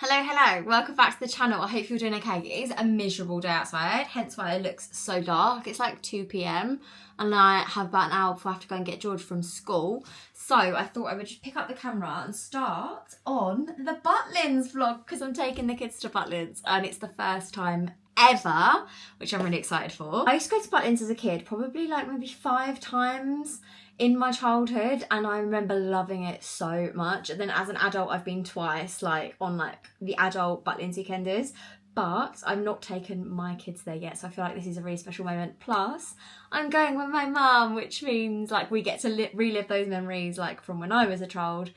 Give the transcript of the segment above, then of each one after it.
Hello, welcome back to the channel. I hope you're doing okay. It is a miserable day outside, hence why it looks so dark. It's like 2 p.m. and I have about an hour before I have to go and get George from school. So I thought I would just pick up the camera and start on the Butlins vlog because I'm taking the kids to Butlins and it's the first time ever, which I'm really excited for. I used to go to Butlins as a kid, probably like maybe 5 times in my childhood, and I remember loving it so much. And then as an adult I've been twice, like on like the adult Butlins weekenders, but I've not taken my kids there yet, so I feel like this is a really special moment. Plus I'm going with my mum, which means like we get to relive those memories like from when I was a child,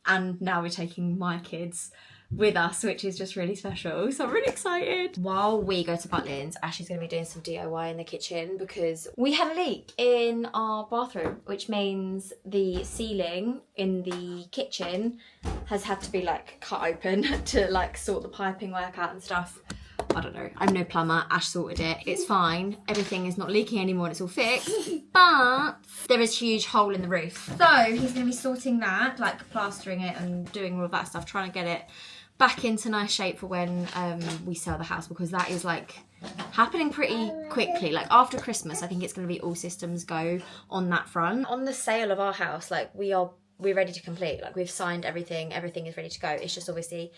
and now we're taking my kids with us, which is just really special. So I'm really excited. While we go to Butlins, Ashley's going to be doing some DIY in the kitchen because we had a leak in our bathroom, which means the ceiling in the kitchen has had to be like cut open to like sort the piping work out and stuff. I don't know, I'm no plumber, Ash sorted it, it's fine, everything is not leaking anymore and it's all fixed, but there is a huge hole in the roof. So he's going to be sorting that, like plastering it and doing all of that stuff, trying to get it back into nice shape for when we sell the house, because that is like happening pretty quickly. Like after Christmas, I think it's going to be all systems go on that front. On the sale of our house, like we're ready to complete, like we've signed everything is ready to go. It's just obviously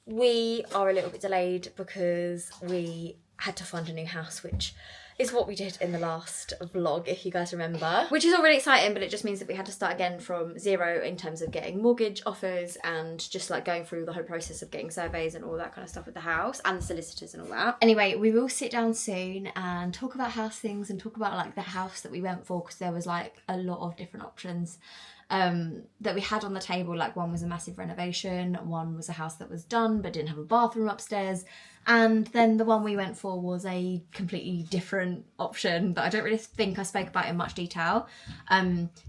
we are a little bit delayed because we had to fund a new house, which is what we did in the last vlog, if you guys remember, which is all really exciting, but it just means that we had to start again from zero in terms of getting mortgage offers and just like going through the whole process of getting surveys and all that kind of stuff with the house and the solicitors and all that. Anyway, we will sit down soon and talk about house things and talk about like the house that we went for, because there was like a lot of different options that we had on the table. Like one was a massive renovation, one was a house that was done but didn't have a bathroom upstairs, and then the one we went for was a completely different option that I don't really think I spoke about in much detail.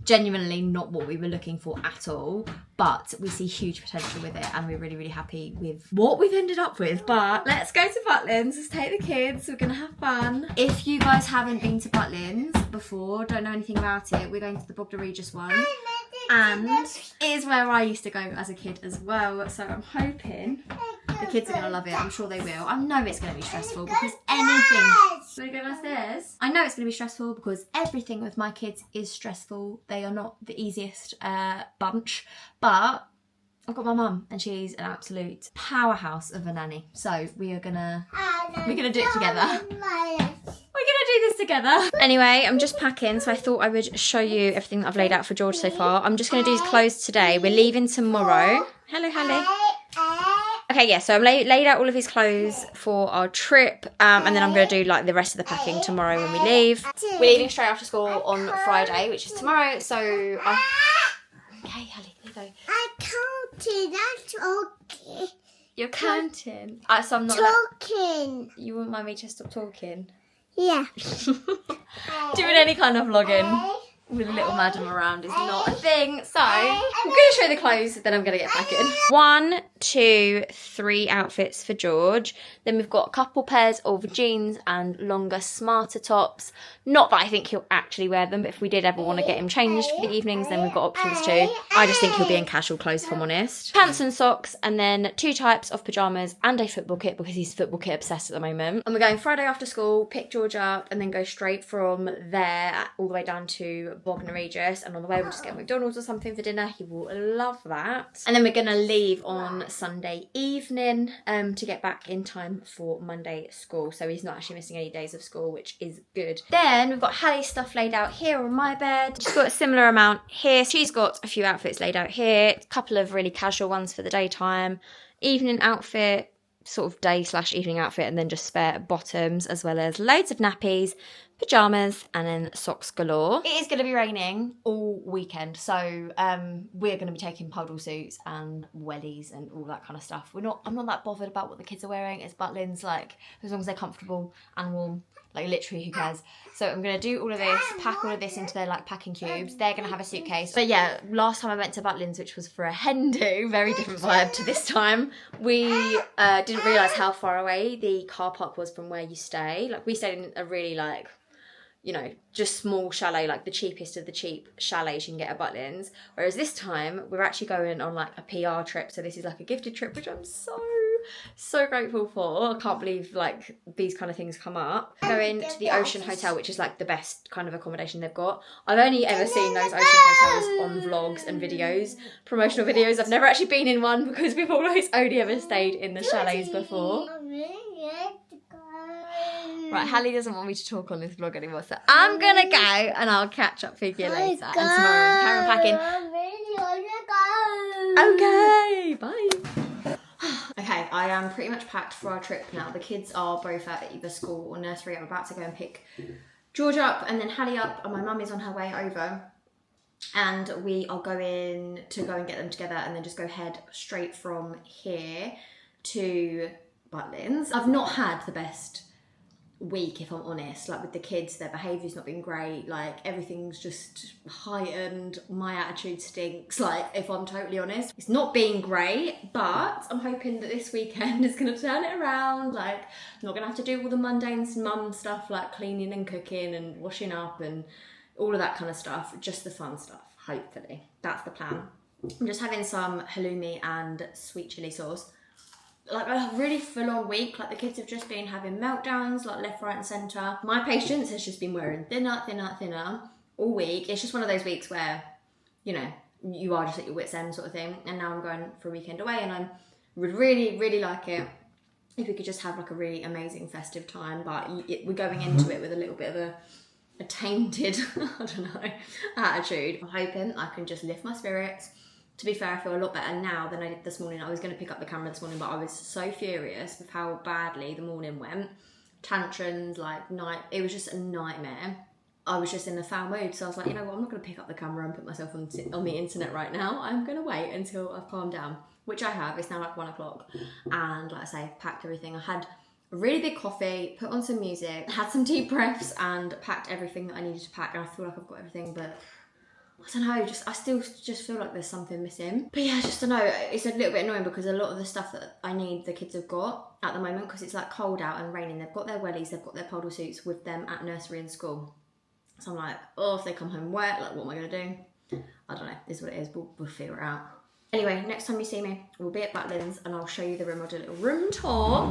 Genuinely not what we were looking for at all, but we see huge potential with it and we're really happy with what we've ended up with. But let's go to Butlins, let's take the kids, we're gonna have fun. If you guys haven't been to Butlins before, don't know anything about it, we're going to the Regis one, and it is where I used to go as a kid as well, so I'm hoping the kids are going to love it. I'm sure they will. I know it's going to be stressful because anything... Should we go downstairs? I know it's going to be stressful because everything with my kids is stressful. They are not the easiest bunch, but I've got my mum and she's an absolute powerhouse of a nanny. So we're gonna do it together. We're gonna do this together. Anyway, I'm just packing, so I thought I would show you everything that I've laid out for George so far. I'm just gonna do his clothes today. We're leaving tomorrow. Hello, Hallie. Okay, yeah, so I've laid out all of his clothes for our trip, and then I'm going to do like the rest of the packing tomorrow when we leave. We're leaving straight after school on Friday, which is tomorrow, so Okay, Hallie, here you go. I'm counting, I'm talking. You're counting? So I'm not... Talking. You wouldn't mind me to stop talking? Yeah. Doing any kind of vlogging with a little madam around is not a thing. So I'm going to show the clothes, then I'm going to get back in. 1, 2, 3 outfits for George. Then we've got a couple pairs of jeans and longer, smarter tops. Not that I think he'll actually wear them, but if we did ever want to get him changed for the evenings, then we've got options too. I just think he'll be in casual clothes, if I'm honest. Pants and socks, and then 2 types of pyjamas and a football kit because he's football kit obsessed at the moment. And we're going Friday after school, pick George up, and then go straight from there all the way down to Regis, and on the way we'll just get McDonald's or something for dinner. He will love that. And then we're gonna leave on Sunday evening to get back in time for Monday school, so he's not actually missing any days of school, which is good. Then we've got Hallie's stuff laid out here on my bed. She's got a similar amount here. She's got a few outfits laid out here, a couple of really casual ones for the daytime, evening outfit, sort of day/evening outfit, and then just spare bottoms, as well as loads of nappies, pyjamas, and then socks galore. It is going to be raining all weekend, so we're going to be taking puddle suits and wellies and all that kind of stuff. I'm not that bothered about what the kids are wearing. It's Butlins, like as long as they're comfortable and warm, like literally who cares. So I'm going to do all of this, pack all of this into their like packing cubes. They're going to have a suitcase. But yeah, last time I went to Butlins, which was for a hen do, very different vibe to this time, we didn't realise how far away the car park was from where you stay. Like we stayed in a really like, you know, just small chalet, like the cheapest of the cheap chalets you can get at Butlins. Whereas this time we're actually going on like a PR trip. So this is like a gifted trip, which I'm so so grateful for. I can't believe like these kind of things come up. Going to the Ocean Hotel, which is like the best kind of accommodation they've got. I've only ever seen those Ocean Hotels on vlogs and videos, promotional videos. I've never actually been in one because we've always only ever stayed in the chalets before. Right, Hallie doesn't want me to talk on this vlog anymore, so I'm gonna go and I'll catch up with you later. And tomorrow, Karen packing. Okay, bye. Okay, I am pretty much packed for our trip now. The kids are both at either school or nursery. I'm about to go and pick George up and then Hallie up, and my mum is on her way over. And we are going to go and get them together and then just go head straight from here to Butlins. I've not had the best week, if I'm honest. Like with the kids, their behaviour's not been great, like everything's just heightened, my attitude stinks, like if I'm totally honest. It's not been great, but I'm hoping that this weekend is going to turn it around. Like I'm not going to have to do all the mundane mum stuff like cleaning and cooking and washing up and all of that kind of stuff, just the fun stuff, hopefully. That's the plan. I'm just having some halloumi and sweet chilli sauce. Like a really full-on week. Like the kids have just been having meltdowns, like left, right and centre. My patience has just been wearing thinner all week. It's just one of those weeks where, you know, you are just at your wit's end sort of thing. And now I'm going for a weekend away and I would really like it if we could just have like a really amazing festive time. But we're going into it with a little bit of a tainted, I don't know, attitude. I'm hoping I can just lift my spirits. To be fair, I feel a lot better now than I did this morning. I was going to pick up the camera this morning, but I was so furious with how badly the morning went. Tantrums, like night, it was just a nightmare. I was just in a foul mood, so I was like, you know what, I'm not going to pick up the camera and put myself on the internet right now. I'm going to wait until I've calmed down, which I have. It's now like 1 o'clock, and like I say, I've packed everything. I had a really big coffee, put on some music, had some deep breaths, and packed everything that I needed to pack. And I feel like I've got everything, but I don't know, I still just feel like there's something missing. But yeah, I just don't know, it's a little bit annoying because a lot of the stuff that I need the kids have got at the moment, because it's like cold out and raining, they've got their wellies, they've got their puddle suits with them at nursery and school. So I'm like, oh, if they come home wet, like what am I going to do? I don't know, this is what it is, we'll figure it out. Anyway, next time you see me, we'll be at Butlins and I'll show you the room. I'll do a little room tour.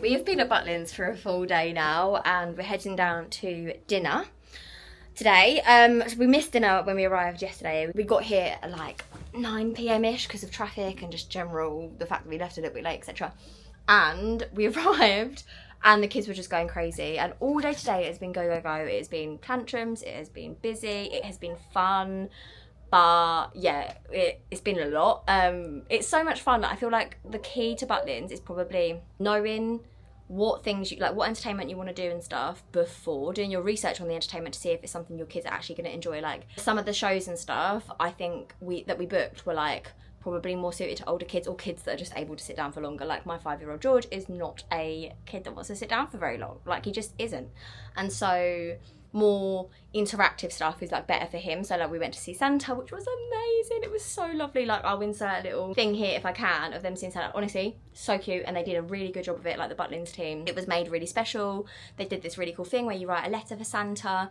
We have been at Butlins for a full day now and we're heading down to dinner today. So we missed dinner when we arrived yesterday. We got here at like 9 p.m-ish because of traffic and just general, the fact that we left a little bit late, etc. And we arrived and the kids were just going crazy. And all day today it has been go, go, go. It has been tantrums, it has been busy, it has been fun. But yeah, it's been a lot. It's so much fun. I feel like the key to Butlins is probably knowing what things you like, what entertainment you want to do and stuff before doing your research on the entertainment to see if it's something your kids are actually going to enjoy. Like some of the shows and stuff, I think we booked were like probably more suited to older kids or kids that are just able to sit down for longer. Like my 5-year-old George is not a kid that wants to sit down for very long. Like he just isn't. And so more interactive stuff is like better for him. So like we went to see Santa, which was amazing. It was so lovely. Like I'll insert a little thing here if I can of them seeing Santa. Honestly, so cute, and they did a really good job of it, like the Butlins team. It was made really special. They did this really cool thing where you write a letter for Santa,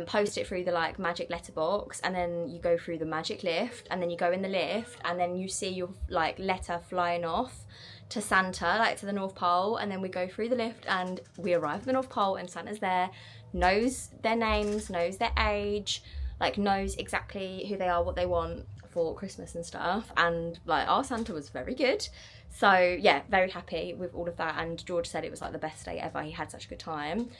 post it through the like magic letterbox, and then you go through the magic lift, and then you go in the lift, and then you see your like letter flying off to Santa, like to the North Pole, and then we go through the lift and we arrive at the North Pole and Santa's there, knows their names, knows their age, like knows exactly who they are, what they want for Christmas and stuff. And like our Santa was very good. So yeah, very happy with all of that. And George said it was like the best day ever. He had such a good time.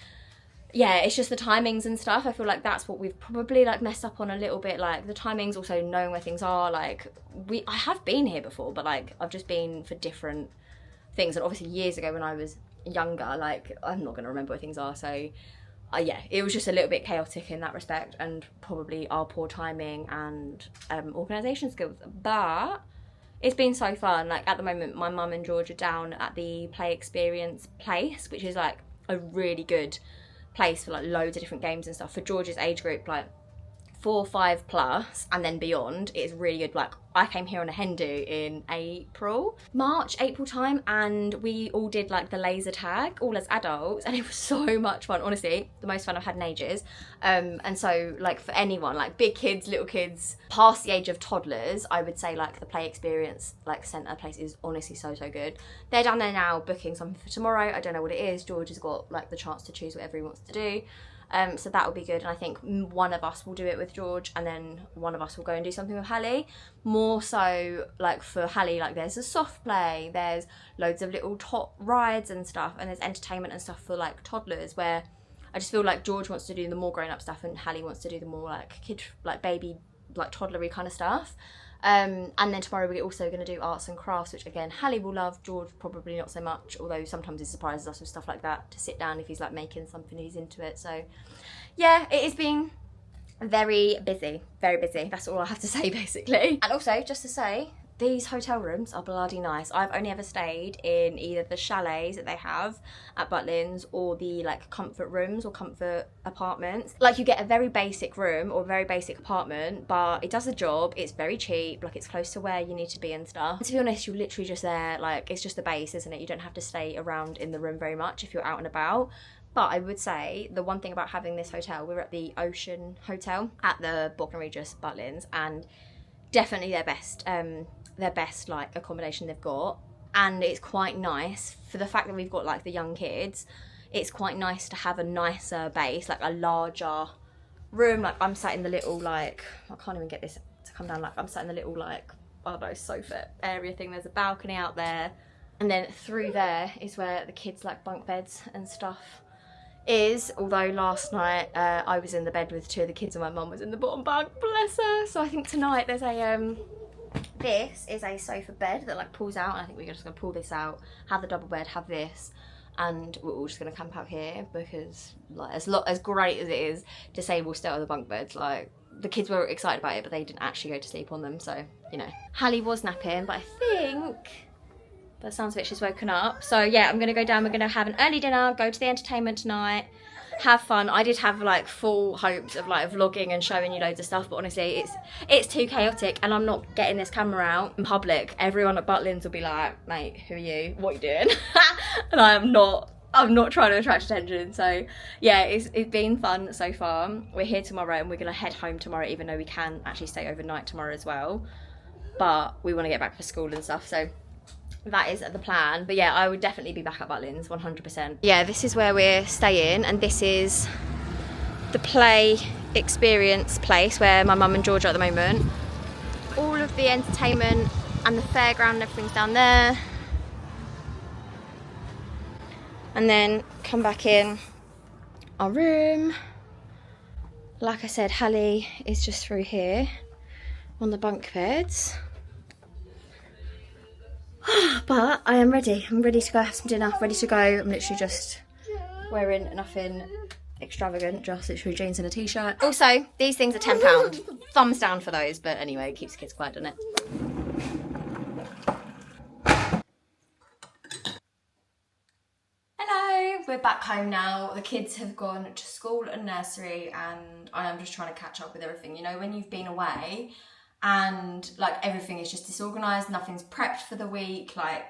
Yeah, it's just the timings and stuff. I feel like that's what we've probably like messed up on a little bit. Like the timings, also knowing where things are. Like I have been here before, but like I've just been for different things. And obviously years ago when I was younger, like, I'm not going to remember where things are, so yeah, it was just a little bit chaotic in that respect, and probably our poor timing and organisation skills. But it's been so fun. Like, at the moment, my mum and George are down at the Play Experience place, which is like a really good place for like loads of different games and stuff for George's age group, like 4, 5 plus and then beyond. It's really good. Like, I came here on a hen do in March, April time, and we all did like the laser tag all as adults, and it was so much fun. Honestly, the most fun I've had in ages. And so, like, for anyone, like big kids, little kids, past the age of toddlers, I would say like the Play Experience like centre place is honestly so good. They're down there now booking something for tomorrow. I don't know what it is. George has got like the chance to choose whatever he wants to do. So that will be good, and I think one of us will do it with George, and then one of us will go and do something with Hallie. More so, like, for Hallie, like, there's a soft play, there's loads of little top rides and stuff, and there's entertainment and stuff for, like, toddlers, where I just feel like George wants to do the more grown-up stuff, and Hallie wants to do the more, like, kid, like, baby, like, toddlery kind of stuff. And then tomorrow we're also going to do arts and crafts, which again Hallie will love, George probably not so much, although sometimes he surprises us with stuff like that, to sit down if he's like making something, he's into it. So yeah, it has been very busy, that's all I have to say basically. And also just to say, these hotel rooms are bloody nice. I've only ever stayed in either the chalets that they have at Butlins or the like comfort rooms or comfort apartments. Like, you get a very basic room or a very basic apartment, but it does the job. It's very cheap, like it's close to where you need to be and stuff. And to be honest, you're literally just there, like it's just the base, isn't it? You don't have to stay around in the room very much if you're out and about. But I would say the one thing about having this hotel, we were at the Ocean Hotel at the Bognor Regis Butlins, and definitely their best like accommodation they've got, and it's quite nice for the fact that we've got like the young kids. It's quite nice to have a nicer base, like a larger room. Like, I'm sat in the little, like, I can't even get this to come down, like I'm sat in the little, like, I don't know, sofa area thing. There's a balcony out there, and then through there is where the kids like bunk beds and stuff is. Although last night I was in the bed with 2 of the kids and my mum was in the bottom bunk, bless her. So I think tonight there's a this is a sofa bed that like pulls out, and I think we're just gonna pull this out, have the double bed, have this, and we're all just gonna camp out here, because like as great as it is to say we'll stay on the bunk beds, like the kids were excited about it, but they didn't actually go to sleep on them. So, you know, Hallie was napping, but I think by the sounds of it she's woken up. So yeah, I'm gonna go down, we're gonna have an early dinner, go to the entertainment tonight, have fun. I did have like full hopes of like vlogging and showing you loads of stuff, but honestly it's too chaotic, and I'm not getting this camera out in public. Everyone at Butlins will be like, mate, who are you, what are you doing? And I'm not trying to attract attention. So yeah, it's been fun so far. We're here tomorrow and we're gonna head home tomorrow, even though we can actually stay overnight tomorrow as well, but we want to get back for school and stuff, so that is the plan. But yeah, I would definitely be back at Butlins 100%. Yeah, this is where we're staying, and this is the Play Experience place where my mum and George are at the moment. All of the entertainment and the fairground and everything's down there. And then come back in our room. Like I said, Hallie is just through here on the bunk beds. But I am ready. I'm ready to go have some dinner, ready to go. I'm literally just wearing nothing extravagant, just literally jeans and a t-shirt. Also, these things are £10. Thumbs down for those, but anyway, it keeps the kids quiet, doesn't it? Hello, we're back home now. The kids have gone to school and nursery, and I am just trying to catch up with everything. You know, when you've been away and like everything is just disorganised, nothing's prepped for the week, like,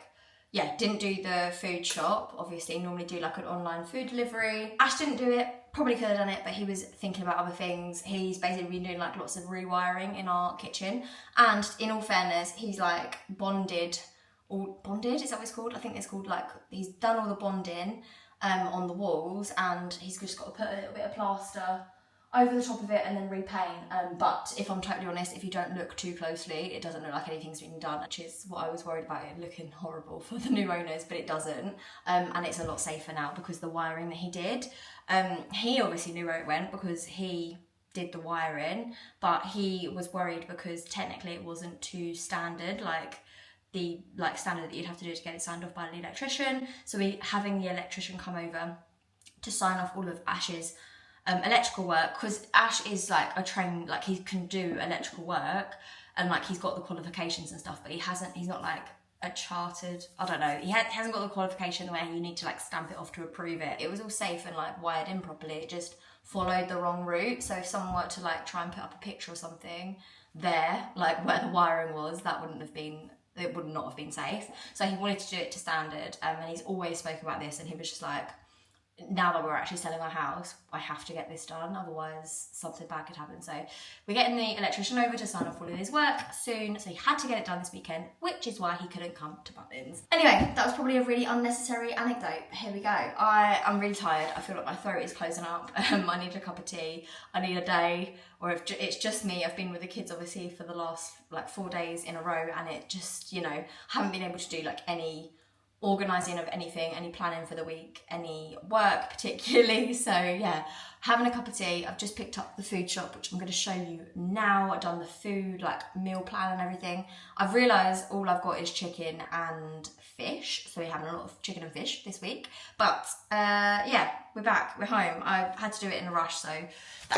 yeah, didn't do the food shop, obviously, normally do like an online food delivery. Ash didn't do it, probably could have done it, but he was thinking about other things. He's basically been doing like lots of rewiring in our kitchen, and in all fairness, he's like bonded, is that what it's called? I think it's called, like, he's done all the bonding on the walls, and he's just got to put a little bit of plaster over the top of it and then repaint. But if I'm totally honest, if you don't look too closely, it doesn't look like anything's been done, which is what I was worried about, it looking horrible for the new owners, but it doesn't. And it's a lot safer now because the wiring that he did, he obviously knew where it went because he did the wiring, but he was worried because technically it wasn't too standard, like the like standard that you'd have to do to get it signed off by the electrician. So we're having the electrician come over to sign off all of Ash's electrical work, because Ash is like a trained, like he can do electrical work and like he's got the qualifications and stuff, but he's not like a chartered, I don't know, he hasn't got the qualification where you need to like stamp it off to approve it. It was all safe and like wired in properly, it just followed the wrong route. So if someone were to like try and put up a picture or something there, like where the wiring was, it would not have been safe. So he wanted to do it to standard, and he's always spoken about this, and he was just like, now that we're actually selling our house, I have to get this done, otherwise something bad could happen. So we're getting the electrician over to sign off all of his work soon, so he had to get it done this weekend, which is why he couldn't come to Butlins. Anyway, that was probably a really unnecessary anecdote. Here we go. I'm really tired. I feel like my throat is closing up. I need a cup of tea. I need a day, or if it's just me, I've been with the kids obviously for the last like 4 days in a row, and it just, haven't been able to do like any organising of anything, any planning for the week, any work particularly. So yeah, having a cup of tea. I've just picked up the food shop, which I'm going to show you now. I've done the food, like meal plan and everything. I've realised all I've got is chicken and fish, so we're having a lot of chicken and fish this week. But yeah, we're back, we're home. I've had to do it in a rush, so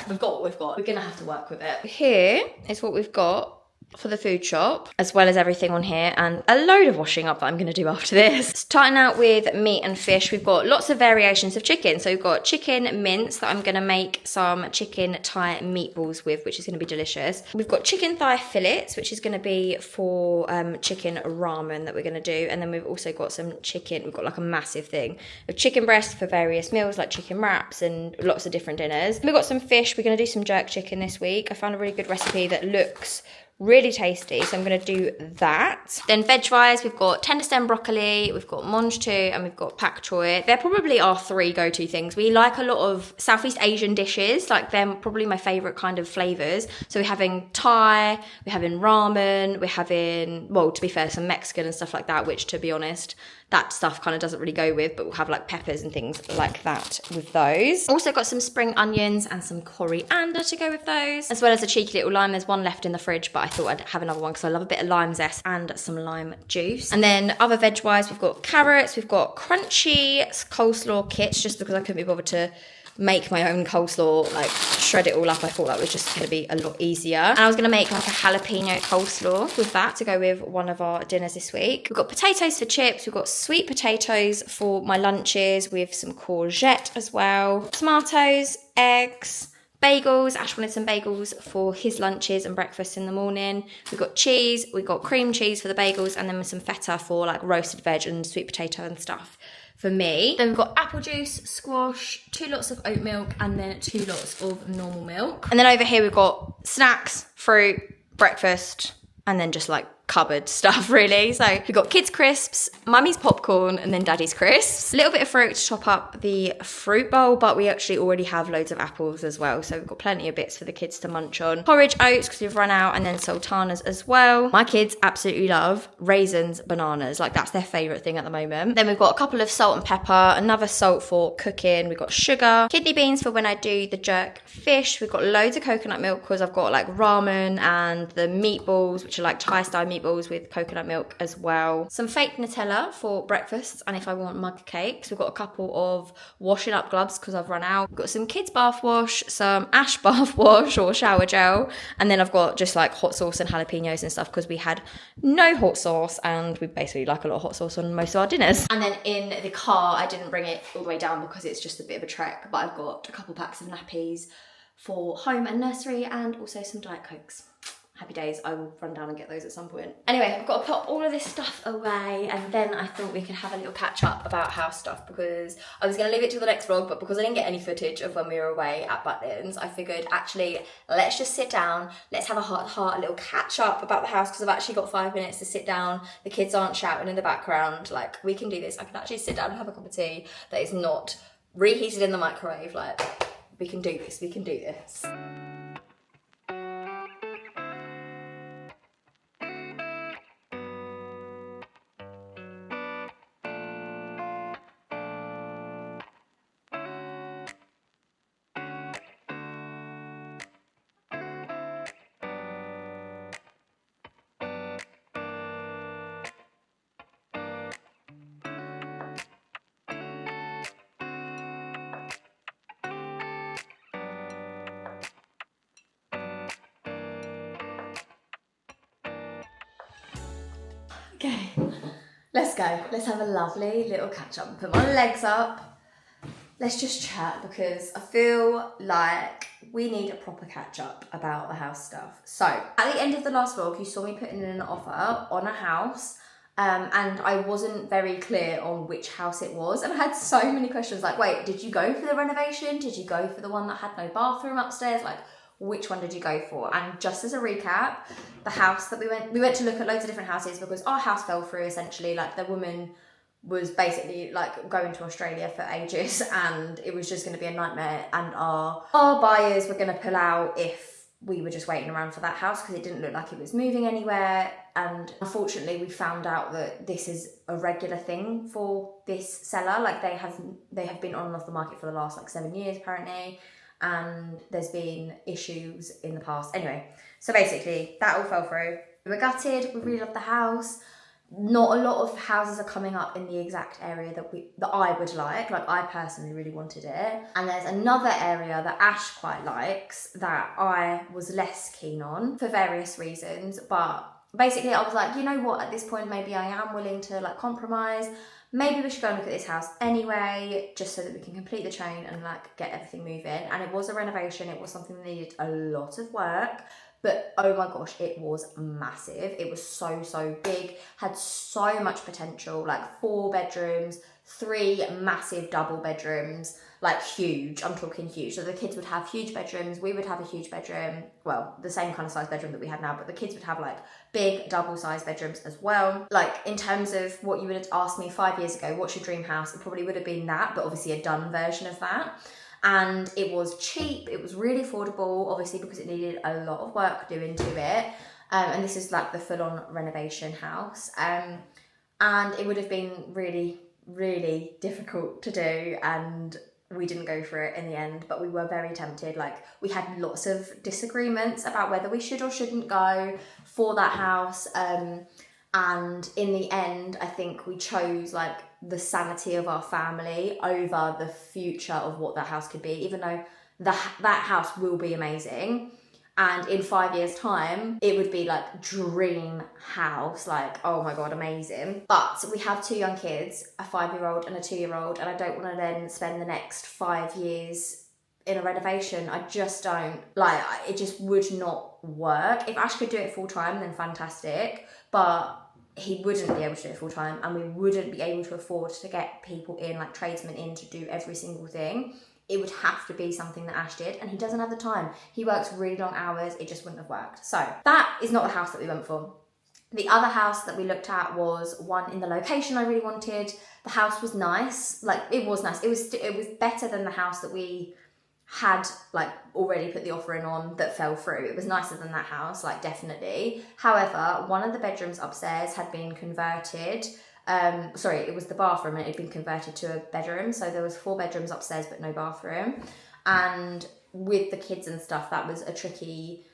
we've got what we've got. We're going to have to work with it. Here is what we've got for the food shop, as well as everything on here, and a load of washing up that I'm going to do after this. Starting out with meat and fish, we've got lots of variations of chicken. So we've got chicken mince that I'm going to make some chicken Thai meatballs with, which is going to be delicious. We've got chicken thigh fillets, which is going to be for chicken ramen that we're going to do. And then we've also got some chicken, we've got like a massive thing of chicken breast for various meals, like chicken wraps and lots of different dinners. We've got some fish. We're going to do some jerk chicken this week. I found a really good recipe that looks really tasty, so I'm going to do that. Then veg-wise, we've got tender stem broccoli, we've got monge too, and we've got pak choy. They're probably our 3 go-to things. We like a lot of Southeast Asian dishes, like they're probably my favourite kind of flavours. So we're having Thai, we're having ramen, we're having, well, to be fair, some Mexican and stuff like that, which to be honest, that stuff kind of doesn't really go with, but we'll have like peppers and things like that with those. Also got some spring onions and some coriander to go with those, as well as a cheeky little lime. There's one left in the fridge, but I thought I'd have another one because I love a bit of lime zest and some lime juice. And then other veg wise, we've got carrots, we've got crunchy coleslaw kits, just because I couldn't be bothered to make my own coleslaw, like shred it all up. I thought that was just going to be a lot easier. And I was going to make like a jalapeno coleslaw with that to go with one of our dinners this week. We've got potatoes for chips, we've got sweet potatoes for my lunches with some courgette as well, tomatoes, eggs, bagels. Ash wanted some bagels for his lunches and breakfast in the morning. We've got cheese, we've got cream cheese for the bagels, and then with some feta for like roasted veg and sweet potato and stuff for me. Then we've got apple juice, squash, 2 lots of oat milk, and then 2 lots of normal milk. And then over here we've got snacks, fruit, breakfast, and then just like cupboard stuff really. So we've got kids crisps, mummy's popcorn, and then daddy's crisps. A little bit of fruit to top up the fruit bowl, but we actually already have loads of apples as well, so we've got plenty of bits for the kids to munch on. Porridge oats because we've run out, and then sultanas as well. My kids absolutely love raisins, bananas, like that's their favourite thing at the moment. Then we've got a couple of salt and pepper, another salt for cooking, we've got sugar, kidney beans for when I do the jerk fish, we've got loads of coconut milk because I've got like ramen and the meatballs, which are like Thai style meatballs with coconut milk as well. Some fake Nutella for breakfast, and if I want mug cakes. We've got a couple of washing up gloves because I've run out. We've got some kids bath wash, some Ash bath wash or shower gel, and then I've got just like hot sauce and jalapenos and stuff because we had no hot sauce, and we basically like a lot of hot sauce on most of our dinners. And then in the car, I didn't bring it all the way down because it's just a bit of a trek, but I've got a couple packs of nappies for home and nursery, and also some Diet Cokes. Happy days, I will run down and get those at some point. Anyway, I've got to put all of this stuff away, and then I thought we could have a little catch up about house stuff because I was going to leave it till the next vlog, but because I didn't get any footage of when we were away at Butlins, I figured actually let's just sit down, let's have a heart-to-heart, a little catch up about the house because I've actually got 5 minutes to sit down. The kids aren't shouting in the background, like we can do this. I can actually sit down and have a cup of tea that is not reheated in the microwave. Like we can do this, we can do this. Okay, let's go. Let's have a lovely little catch up. Put my legs up. Let's just chat because I feel like we need a proper catch up about the house stuff. So at the end of the last vlog, you saw me putting in an offer on a house. And I wasn't very clear on which house it was. And I had so many questions like, wait, did you go for the renovation? Did you go for the one that had no bathroom upstairs? Like, which one did you go for? And just as a recap, the house that we went to look at loads of different houses because our house fell through essentially. Like the woman was basically like going to Australia for ages and it was just going to be a nightmare. And our buyers were going to pull out if we were just waiting around for that house because it didn't look like it was moving anywhere. And unfortunately we found out that this is a regular thing for this seller. Like they have been on and off the market for the last like 7 years apparently, and there's been issues in the past. Anyway, so basically that all fell through. We were gutted, we really loved the house. Not a lot of houses are coming up in the exact area that I would like I personally really wanted it. And there's another area that Ash quite likes that I was less keen on for various reasons. But basically I was like, you know what, at this point maybe I am willing to like compromise. Maybe we should go and look at this house anyway, just so that we can complete the chain and like get everything moving. And it was a renovation, it was something that needed a lot of work. But oh my gosh, it was massive. It was so big, had so much potential, like 4 bedrooms, 3 massive double bedrooms, like huge, I'm talking huge. So the kids would have huge bedrooms, we would have a huge bedroom, well, the same kind of size bedroom that we had now, but the kids would have like big double size bedrooms as well. Like in terms of what you would have asked me 5 years ago, what's your dream house? It probably would have been that, but obviously a done version of that. And it was cheap, it was really affordable, obviously because it needed a lot of work doing to it. And this is like the full-on renovation house. And it would have been really, really difficult to do, and we didn't go for it in the end, but we were very tempted. Like we had lots of disagreements about whether we should or shouldn't go for that house. And in the end, I think we chose like the sanity of our family over the future of what that house could be, even though that house will be amazing. And in 5 years' time, it would be like dream house, like, oh my God, amazing. But we have 2 young kids, a 5-year-old and a 2-year-old, and I don't want to then spend the next 5 years in a renovation. I just don't, like, it just would not work. If Ash could do it full time, then fantastic. But he wouldn't be able to do it full time, and we wouldn't be able to afford to get people in, like tradesmen in, to do every single thing. It would have to be something that Ash did, and he doesn't have the time. He works really long hours, it just wouldn't have worked. So that is not the house that we went for. The other house that we looked at was one in the location I really wanted. The house was nice, like it was nice. It was better than the house that we had like already put the offer in on that fell through. It was nicer than that house, like definitely. However, one of the bedrooms upstairs had been converted. Sorry, it was the bathroom, and it had been converted to a bedroom. So there was 4 bedrooms upstairs, but no bathroom. And with the kids and stuff, that was a tricky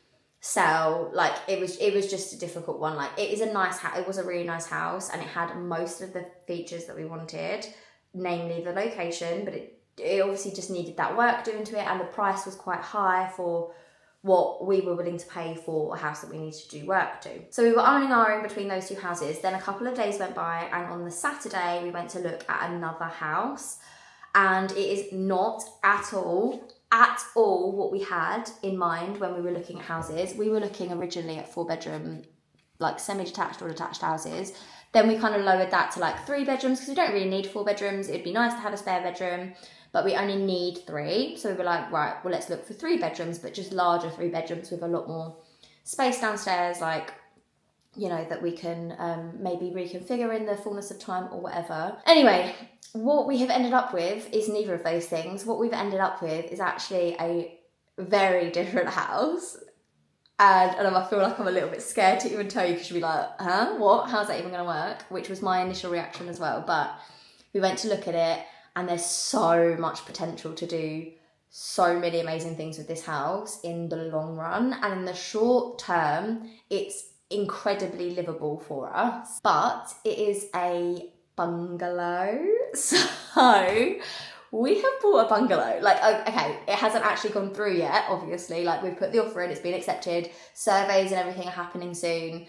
sell. Like it was just a difficult one. Like it is a nice house. It was a really nice house, and it had most of the features that we wanted, namely the location, but it obviously just needed that work doing to it, and the price was quite high for what we were willing to pay for a house that we needed to do work to. So we were umming and ahhing between those 2 houses. Then a couple of days went by, and on the Saturday we went to look at another house, and it is not at all what we had in mind when we were looking at houses. We were looking originally at 4-bedroom, like semi-detached or detached houses. Then we kind of lowered that to like 3 bedrooms because we don't really need 4 bedrooms. It'd be nice to have a spare bedroom, but we only need 3. So we were like, right, well, let's look for 3 bedrooms, but just larger 3 bedrooms with a lot more space downstairs, like, you know, that we can maybe reconfigure in the fullness of time or whatever. Anyway, what we have ended up with is neither of those things. What we've ended up with is actually a very different house. And I feel like I'm a little bit scared to even tell you, because you'll be like, huh, what? How's that even going to work? Which was my initial reaction as well. But we went to look at it, and there's so much potential to do so many amazing things with this house in the long run. And in the short term, it's incredibly livable for us. But it is a bungalow. So we have bought a bungalow. Like, okay, it hasn't actually gone through yet, obviously. Like, we've put the offer in, it's been accepted. Surveys and everything are happening soon,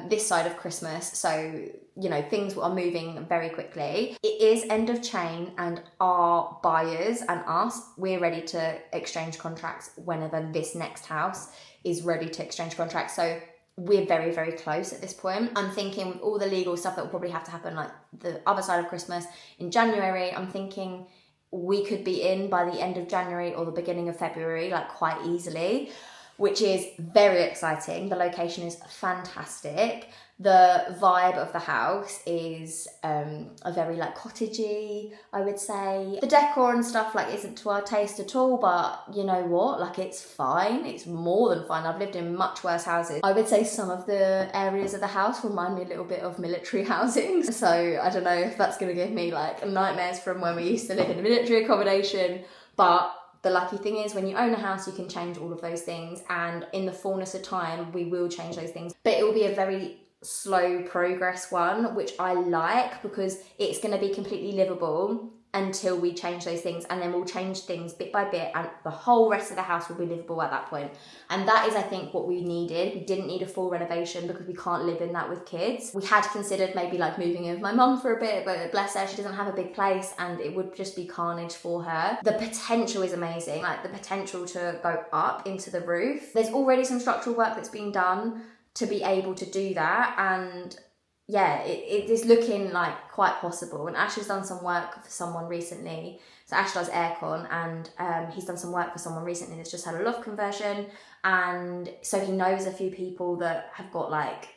this side of Christmas. So, you know, things are moving very quickly. It is end of chain, and our buyers and us, we're ready to exchange contracts whenever this next house is ready to exchange contracts. So we're very, very close at this point. I'm thinking with all the legal stuff that will probably have to happen, like the other side of Christmas in January, I'm thinking we could be in by the end of January or the beginning of February, like quite easily, which is very exciting. The location is fantastic. The vibe of the house is a very like cottagey, I would say. The decor and stuff like isn't to our taste at all, but you know what? Like it's fine. It's more than fine. I've lived in much worse houses. I would say some of the areas of the house remind me a little bit of military housing. So I don't know if that's going to give me like nightmares from when we used to live in military accommodation, but the lucky thing is when you own a house, you can change all of those things, and in the fullness of time, we will change those things. But it will be a very slow progress one, which I like because it's going to be completely livable until we change those things, and then we'll change things bit by bit, and the whole rest of the house will be livable at that point. And that is, I think, what we needed. We didn't need a full renovation because we can't live in that with kids. We had considered maybe like moving in with my mum for a bit, but bless her, she doesn't have a big place and it would just be carnage for her. The potential is amazing, like the potential to go up into the roof. There's already some structural work that's been done to be able to do that, and yeah, it is looking like quite possible. And Ash has done some work for someone recently. So Ash does aircon, and he's done some work for someone recently that's just had a loft conversion. And so he knows a few people that have got like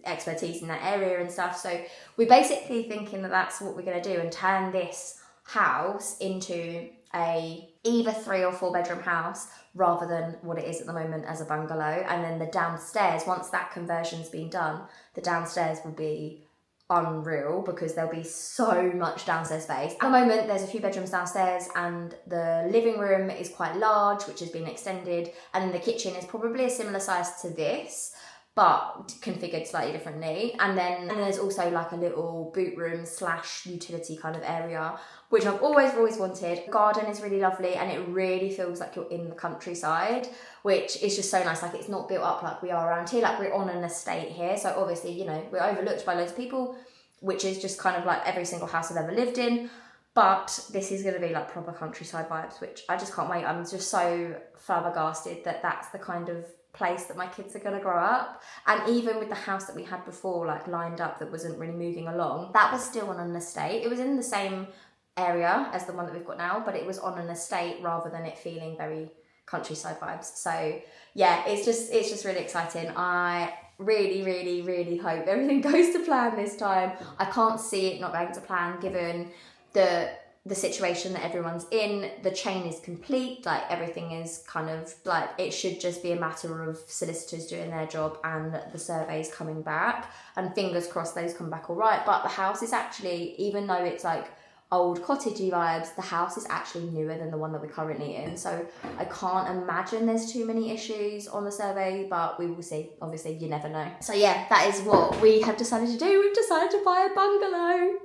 expertise in that area and stuff. So we're basically thinking that that's what we're going to do, and turn this house into a either 3 or 4 bedroom house rather than what it is at the moment as a bungalow. And then the downstairs, once that conversion's been done, the downstairs will be unreal because there'll be so much downstairs space. At the moment, there's a few bedrooms downstairs, and the living room is quite large, which has been extended, and then the kitchen is probably a similar size to this, but configured slightly differently. And then there's also like a little boot room / utility kind of area, which I've always wanted. The garden is really lovely, and it really feels like you're in the countryside, which is just so nice. Like it's not built up like we are around here, like we're on an estate here. So obviously, you know, we're overlooked by loads of people, which is just kind of like every single house I've ever lived in. But this is going to be like proper countryside vibes, which I just can't wait. I'm just so flabbergasted that that's the kind of place that my kids are going to grow up. And even with the house that we had before, like lined up, that wasn't really moving along, that was still on an estate. It was in the same area as the one that we've got now, but it was on an estate rather than it feeling very countryside vibes. So yeah, it's just really exciting. I really hope everything goes to plan this time. I can't see it not going to plan given the situation that everyone's in. The chain is complete, like everything is kind of like, it should just be a matter of solicitors doing their job and the surveys coming back, and fingers crossed those come back all right. But the house is actually, even though it's like old cottagey vibes, the house is actually newer than the one that we're currently in, so I can't imagine there's too many issues on the survey, but we will see. Obviously, you never know. So yeah, that is what we have decided to do. We've decided to buy a bungalow.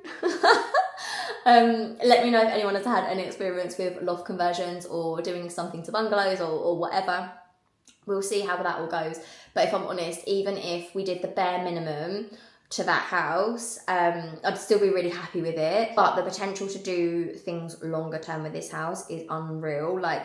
Let me know if anyone has had any experience with loft conversions or doing something to bungalows or whatever. We'll see how that all goes. But if I'm honest, even if we did the bare minimum to that house, I'd still be really happy with it. But the potential to do things longer term with this house is unreal. Like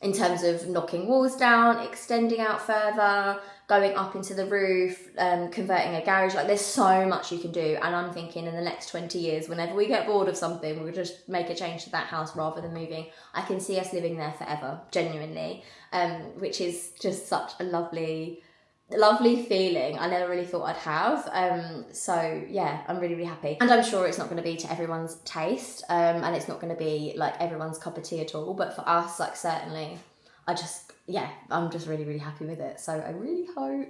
in terms of knocking walls down, extending out further, going up into the roof, converting a garage. Like there's so much you can do. And I'm thinking in the next 20 years, whenever we get bored of something, we'll just make a change to that house rather than moving. I can see us living there forever, genuinely, which is just such a lovely feeling I never really thought I'd have. So yeah, I'm really happy, and I'm sure it's not going to be to everyone's taste, and it's not going to be like everyone's cup of tea at all, but for us, like certainly I'm just really happy with it. So I really hope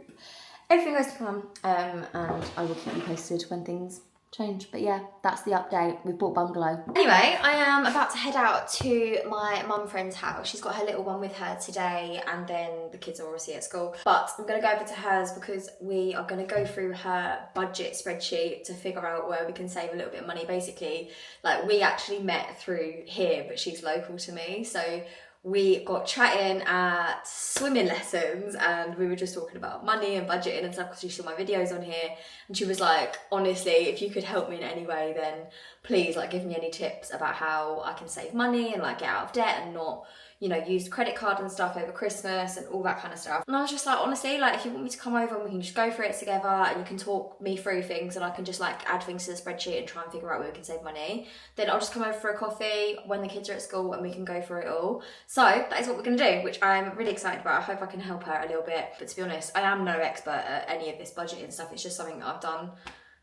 everything goes to plan, and I will keep you posted when things change. But yeah, that's the update. We've bought bungalow. Anyway, I am about to head out to my mum friend's house. She's got her little one with her today, and then the kids are obviously at school. But I'm going to go over to hers because we are going to go through her budget spreadsheet to figure out where we can save a little bit of money. Basically, like, we actually met through here, but she's local to me, so we got chatting at swimming lessons, and we were just talking about money and budgeting and stuff because she saw my videos on here, and she was like, honestly, if you could help me in any way, then please, like, give me any tips about how I can save money and like get out of debt and not, you know, use credit card and stuff over Christmas and all that kind of stuff. And I was just like, honestly, like, if you want me to come over and we can just go through it together and you can talk me through things and I can just like add things to the spreadsheet and try and figure out where we can save money, then I'll just come over for a coffee when the kids are at school and we can go through it all. So that is what we're going to do, which I'm really excited about. I hope I can help her a little bit. But to be honest, I am no expert at any of this budgeting stuff. It's just something that I've done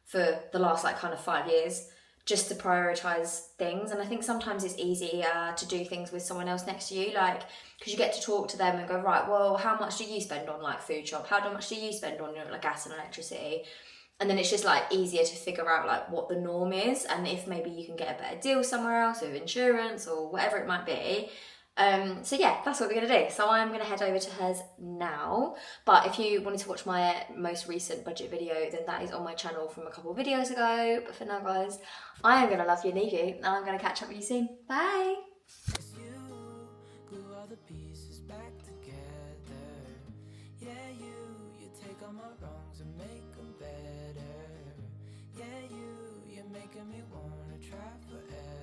for the last like kind of 5 years, just to prioritise things. And I think sometimes it's easier to do things with someone else next to you, like, because you get to talk to them and go, right, well, how much do you spend on like food shop? How much do you spend on like gas and electricity? And then it's just like easier to figure out like what the norm is, and if maybe you can get a better deal somewhere else with insurance or whatever it might be. So yeah, that's what we're going to do. So I'm going to head over to hers now. But if you wanted to watch my most recent budget video, then that is on my channel from a couple of videos ago. But for now, guys, I am going to love you and leave you, and I'm going to catch up with you soon. Bye! Making me wanna try forever.